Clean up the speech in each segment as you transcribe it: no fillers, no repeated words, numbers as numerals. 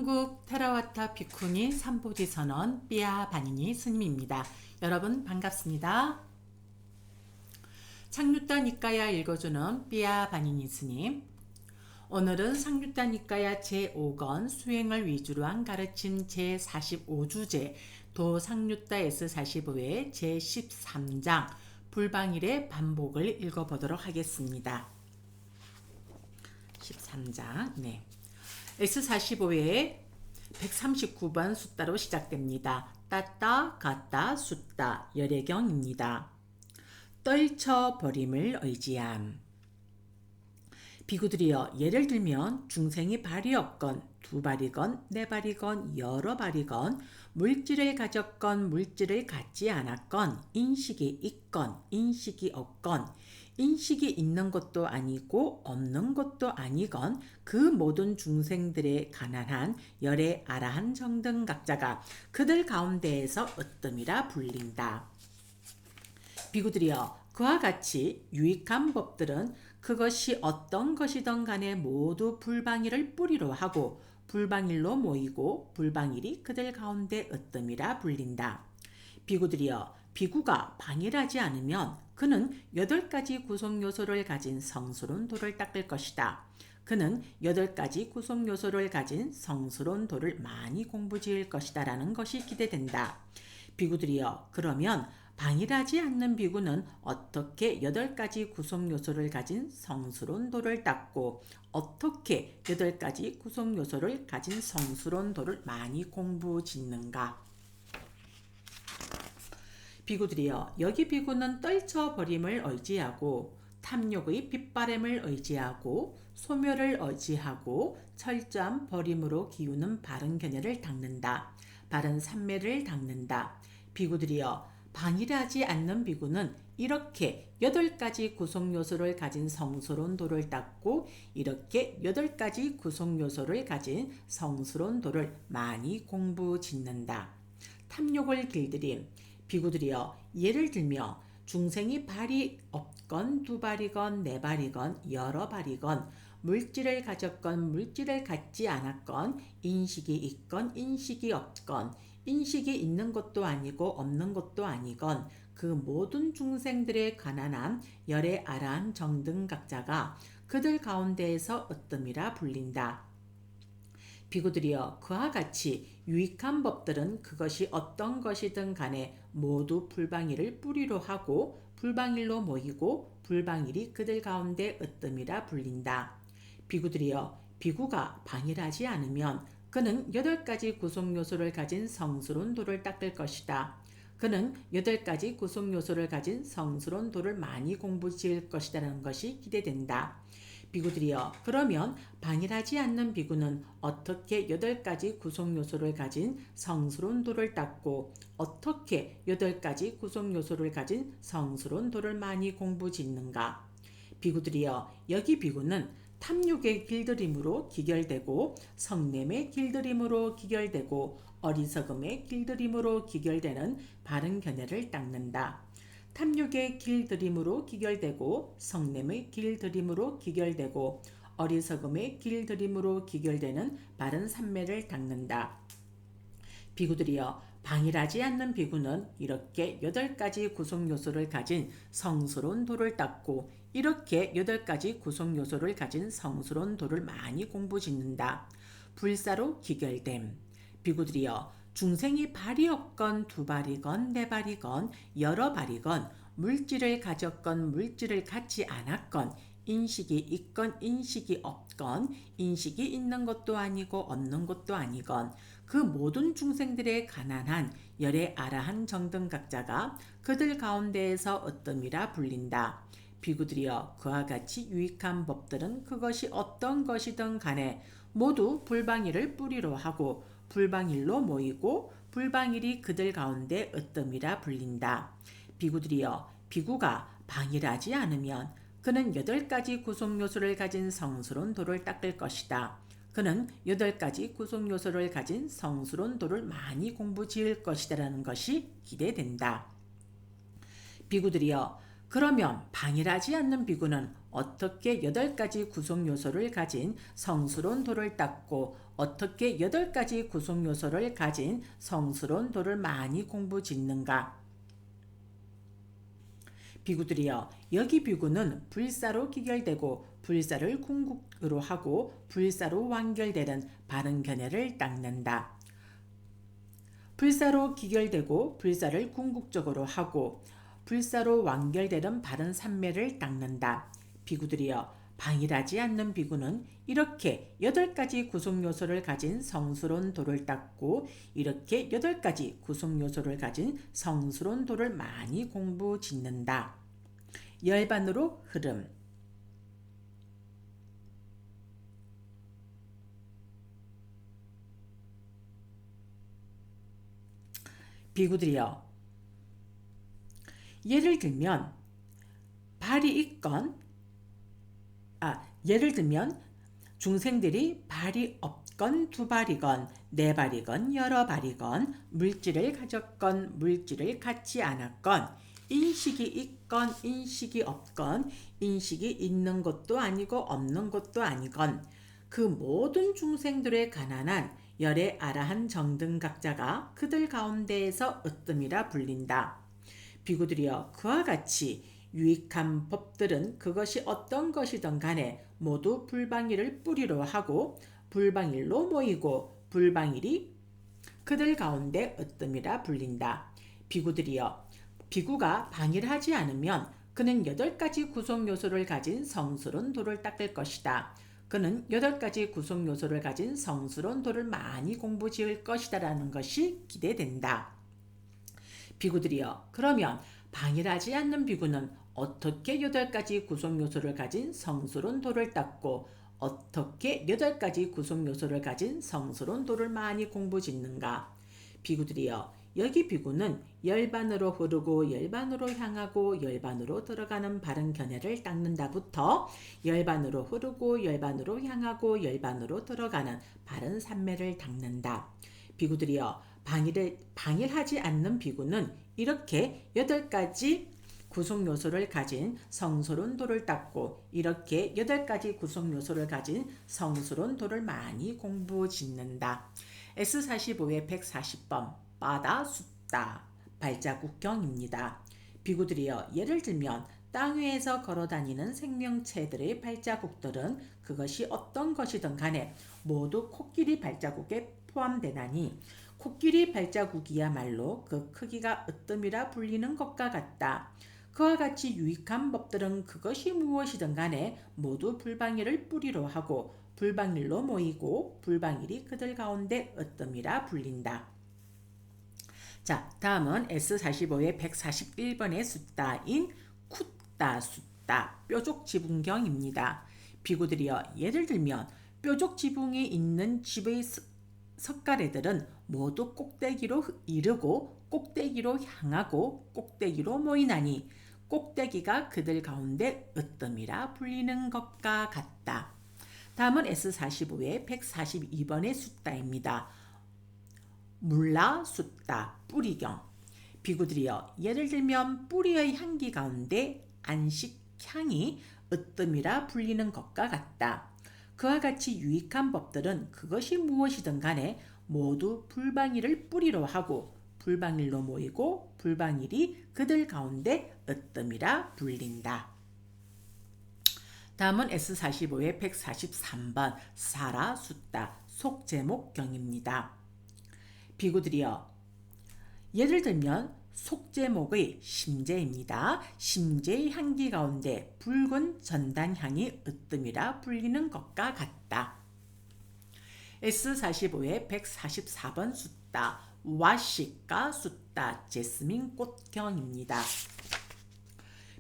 한국 테라와타 비쿠니 삼보디선언 삐아 바니니 스님입니다. 여러분 반갑습니다. 상유타 니까야 읽어주는 삐아 바니니 스님. 오늘은 상유타 니까야 제5권 수행을 위주로 한 가르침 제45주제 도상유타 S45의 제13장 불방일의 반복을 읽어보도록 하겠습니다. 13장 S45의 139번 숫자로 시작됩니다. 따따 가따 숫자 열애경입니다. 떨쳐버림을 의지함. 비구들이여, 예를 들면 중생이 발이 없건 두 발이건 네 발이건 여러 발이건 물질을 가졌건 물질을 갖지 않았건 인식이 있건 인식이 없건 인식이 있는 것도 아니고 없는 것도 아니건 그 모든 중생들의 가난한 열애 아라한 정등 각자가 그들 가운데에서 으뜸이라 불린다. 비구들이여, 그와 같이 유익한 법들은 그것이 어떤 것이든 간에 모두 불방일을 뿌리로 하고 불방일로 모이고 불방일이 그들 가운데 으뜸이라 불린다. 비구들이여, 비구가 방일하지 않으면 그는 8가지 구성요소를 가진 성스러운 도를 닦을 것이다. 그는 8가지 구성요소를 가진 성스러운 도를 많이 공부지을 것이다 라는 것이 기대된다. 비구들이여, 그러면 방일하지 않는 비구는 어떻게 8가지 구성요소를 가진 성스러운 도를 닦고 어떻게 8가지 구성요소를 가진 성스러운 도를 많이 공부짓는가? 비구들이여, 여기 비구는 떨쳐버림을 의지하고 탐욕의 빗바람을 의지하고 소멸을 의지하고 철저한 버림으로 기우는 바른 견해를 닦는다. 바른 삼매를 닦는다. 비구들이여, 방일하지 않는 비구는 이렇게 8가지 구성요소를 가진 성스러운 도를 닦고 이렇게 8가지 구성요소를 가진 성스러운 도를 많이 공부짓는다. 탐욕을 길들임. 비구들이여, 예를 들며 중생이 발이 없건 두 발이건 네 발이건 여러 발이건 물질을 가졌건 물질을 갖지 않았건 인식이 있건 인식이 없건 인식이 있는 것도 아니고 없는 것도 아니건 그 모든 중생들의 가난함 열애 아라한 정등 각자가 그들 가운데에서 으뜸이라 불린다. 비구들이여, 그와 같이 유익한 법들은 그것이 어떤 것이든 간에 모두 불방일을 뿌리로 하고 불방일로 모이고 불방일이 그들 가운데 으뜸이라 불린다. 비구들이여, 비구가 방일하지 않으면 그는 8가지 구성요소를 가진 성스러운 도를 닦을 것이다. 그는 8가지 구성요소를 가진 성스러운 도를 많이 공부지을 것이라는 것이 기대된다. 비구들이여, 그러면 방일하지 않는 비구는 어떻게 8가지 구성요소를 가진 성스러운 도를 닦고 어떻게 8가지 구성요소를 가진 성스러운 도를 많이 공부짓는가? 비구들이여, 여기 비구는 탐욕의 길들임으로 기결되고 성냄의 길들임으로 기결되고 어리석음의 길들임으로 기결되는 바른 견해를 닦는다. 탐욕의 길들임으로 기결되고 성냄의 길들임으로 기결되고 어리석음의 길들임으로 기결되는 바른 삼매를 닦는다. 비구들이여, 방일하지 않는 비구는 이렇게 8가지 구성요소를 가진 성스러운 도를 닦고 이렇게 8가지 구성요소를 가진 성스러운 도를 많이 공부짓는다. 불사로 기결됨. 비구들이여, 중생이 발이 없건 두 발이건 네 발이건 여러 발이건 물질을 가졌건 물질을 갖지 않았건 인식이 있건 인식이 없건 인식이 있는 것도 아니고 없는 것도 아니건 그 모든 중생들의 가난한 열애 아라한 정등 각자가 그들 가운데에서 으뜸이라 불린다. 비구들이여, 그와 같이 유익한 법들은 그것이 어떤 것이든 간에 모두 불방일을 뿌리로 하고 불방일로 모이고 불방일이 그들 가운데 으뜸이라 불린다. 비구들이여, 비구가 방일하지 않으면 그는 8가지 구성요소를 가진 성스러운 도를 닦을 것이다. 그는 8가지 구성요소를 가진 성스러운 도를 많이 공부지을 것이라는 것이 기대된다. 비구들이여, 그러면 방일하지 않는 비구는 어떻게 8가지 구성 요소를 가진 성스러운 돌을 닦고 어떻게 8가지 구성 요소를 가진 성스러운 돌을 많이 공부 짓는가? 비구들이여, 여기 비구는 불사로 기결되고 불사를 궁극으로 하고 불사로 완결되는 바른 견해를 닦는다. 불사로 기결되고 불사를 궁극적으로 하고 불사로 완결되는 바른 삼매를 닦는다. 비구들이여, 방일하지 않는 비구는 이렇게 8가지 구성 요소를 가진 성스러운 돌을 닦고 이렇게 8가지 구성 요소를 가진 성스러운 돌을 많이 공부 짓는다. 열반으로 흐름. 비구들이여, 예를 들면 발이 있건 예를 들면 중생들이 발이 없건 두 발이건 네 발이건 여러 발이건 물질을 가졌건 물질을 갖지 않았건 인식이 있건 인식이 없건 인식이 있는 것도 아니고 없는 것도 아니건 그 모든 중생들의 가난한 열의 아라한 정등각자가 그들 가운데에서 으뜸이라 불린다. 비구들이여, 그와 같이 유익한 법들은 그것이 어떤 것이든 간에 모두 불방일을 뿌리로 하고 불방일로 모이고 불방일이 그들 가운데 으뜸이라 불린다. 비구들이여, 비구가 방일하지 않으면 그는 8가지 구성 요소를 가진 성스러운 돌을 닦을 것이다. 그는 8가지 구성 요소를 가진 성스러운 돌을 많이 공부 지을 것이다 라는 것이 기대된다. 비구들이여, 그러면 방일하지 않는 비구는 어떻게 8가지 구성 요소를 가진 성스러운 돌을 닦고 어떻게 8가지 구성 요소를 가진 성스러운 돌을 많이 공부 짓는가? 비구들이여, 여기 비구는 열반으로 흐르고 열반으로 향하고 열반으로 들어가는 바른 견해를 닦는다부터 열반으로 흐르고 열반으로 향하고 열반으로 들어가는 바른 삼매를 닦는다. 비구들이여, 방일하지 않는 비구는 이렇게 8가지 구성 요소를 가진 성스러운 돌을 닦고 이렇게 8가지 구성 요소를 가진 성스러운 돌을 많이 공부 짓는다. S45의 140번 바다 숫다 발자국경입니다. 비구들이여, 예를 들면 땅 위에서 걸어다니는 생명체들의 발자국들은 그것이 어떤 것이든 간에 모두 코끼리 발자국에 포함되나니 코끼리 발자국이야말로 그 크기가 으뜸이라 불리는 것과 같다. 그와 같이 유익한 법들은 그것이 무엇이든 간에 모두 불방일을 뿌리로 하고 불방일로 모이고 불방일이 그들 가운데 으뜸이라 불린다. 자, 다음은 S45의 141번의 숫다인 쿠따 숫다 뾰족지붕경입니다. 비구들이여, 예를 들면 뾰족지붕이 있는 집의 석가래들은 모두 꼭대기로 이르고 꼭대기로 향하고 꼭대기로 모이나니 꼭대기가 그들 가운데 으뜸이라 불리는 것과 같다. 다음은 S45의 142번의 숫다입니다. 물라 숫다 뿌리경. 비구들이여, 예를 들면 뿌리의 향기 가운데 안식향이 으뜸이라 불리는 것과 같다. 그와 같이 유익한 법들은 그것이 무엇이든 간에 모두 불방일을 뿌리로 하고 불방일로 모이고 불방일이 그들 가운데 으뜸이라 불린다. 다음은 S45의 143번 사라 숫다 속제목경입니다. 비구들이여, 예를 들면 속제목의 심제입니다. 심제의 향기 가운데 붉은 전단향이 으뜸이라 불리는 것과 같다. S45의 144번 숫다 와시카 숫다 제스민 꽃경입니다.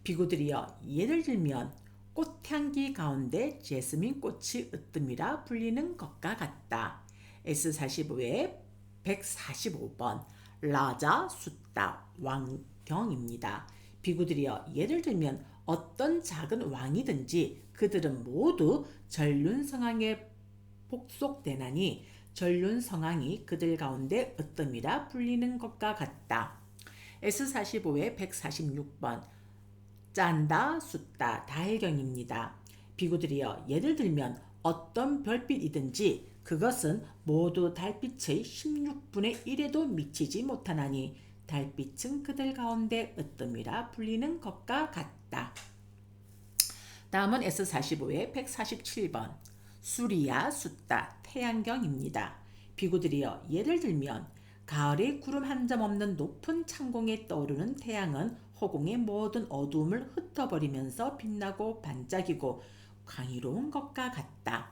비구들이여, 예를 들면 꽃향기 가운데 제스민 꽃이 으뜸이라 불리는 것과 같다. S45의 145번 라자 숫다 왕경입니다. 비구들이여, 예를 들면 어떤 작은 왕이든지 그들은 모두 전륜성왕에 복속되나니 전륜성왕이 그들 가운데 으뜸이라 불리는 것과 같다. S45의 146번 짠다, 숫다, 달경입니다. 비구들이여, 예를 들면 어떤 별빛이든지 그것은 모두 달빛의 16분의 1에도 미치지 못하나니 달빛은 그들 가운데 으뜸이라 불리는 것과 같다. 다음은 S45의 147번. 수리야, 숫다, 태양경입니다. 비구들이여, 예를 들면 가을에 구름 한 점 없는 높은 창공에 떠오르는 태양은 허공의 모든 어두움을 흩어버리면서 빛나고 반짝이고 광의로운 것과 같다.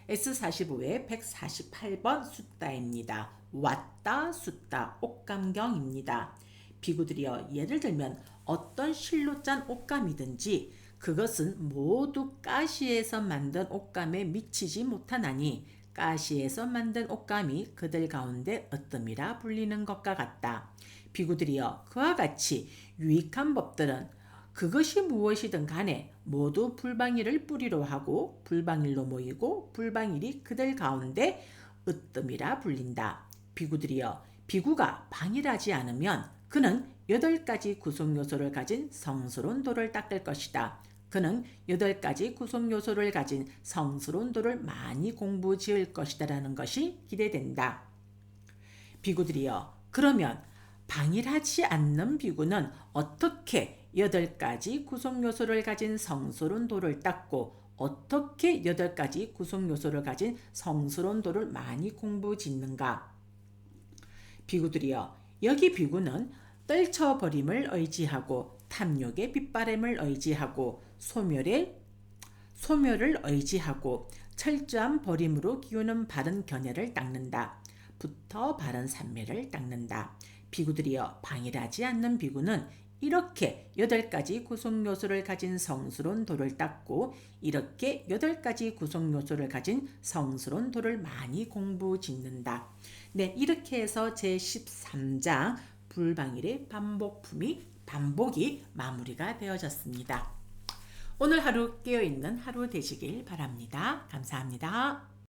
S45의 148번 숫다입니다. 왔다, 숫다, 옷감경입니다. 비구들이여, 예를 들면 어떤 실로 짠 옷감이든지 그것은 모두 가시에서 만든 옷감에 미치지 못하나니 가시에서 만든 옷감이 그들 가운데 으뜸이라 불리는 것과 같다. 비구들이여, 그와 같이 유익한 법들은 그것이 무엇이든 간에 모두 불방일을 뿌리로 하고 불방일로 모이고 불방일이 그들 가운데 으뜸이라 불린다. 비구들이여, 비구가 방일하지 않으면 그는 8가지 구성요소를 가진 성스러운 돌을 닦을 것이다. 그는 8가지 구성요소를 가진 성스러운 돌을 많이 공부 지을 것이다 라는 것이 기대된다. 비구들이여, 그러면 방일하지 않는 비구는 어떻게 8가지 구성요소를 가진 성스러운 돌을 닦고 어떻게 8가지 구성요소를 가진 성스러운 돌을 많이 공부 짓는가? 비구들이여, 여기 비구는 떨쳐버림을 의지하고 탐욕의 빗바람을 의지하고 소멸을 의지하고 철저한 버림으로 기우는 바른 견해를 닦는다. 부터 바른 산매를 닦는다. 비구들이여, 방일하지 않는 비구는 이렇게 8가지 구성요소를 가진 성스러운 돌을 닦고 이렇게 8가지 구성요소를 가진 성스러운 돌을 많이 공부 짓는다. 네, 이렇게 해서 제13장 불방일의 반복이 마무리가 되어졌습니다. 오늘 하루 깨어있는 하루 되시길 바랍니다. 감사합니다.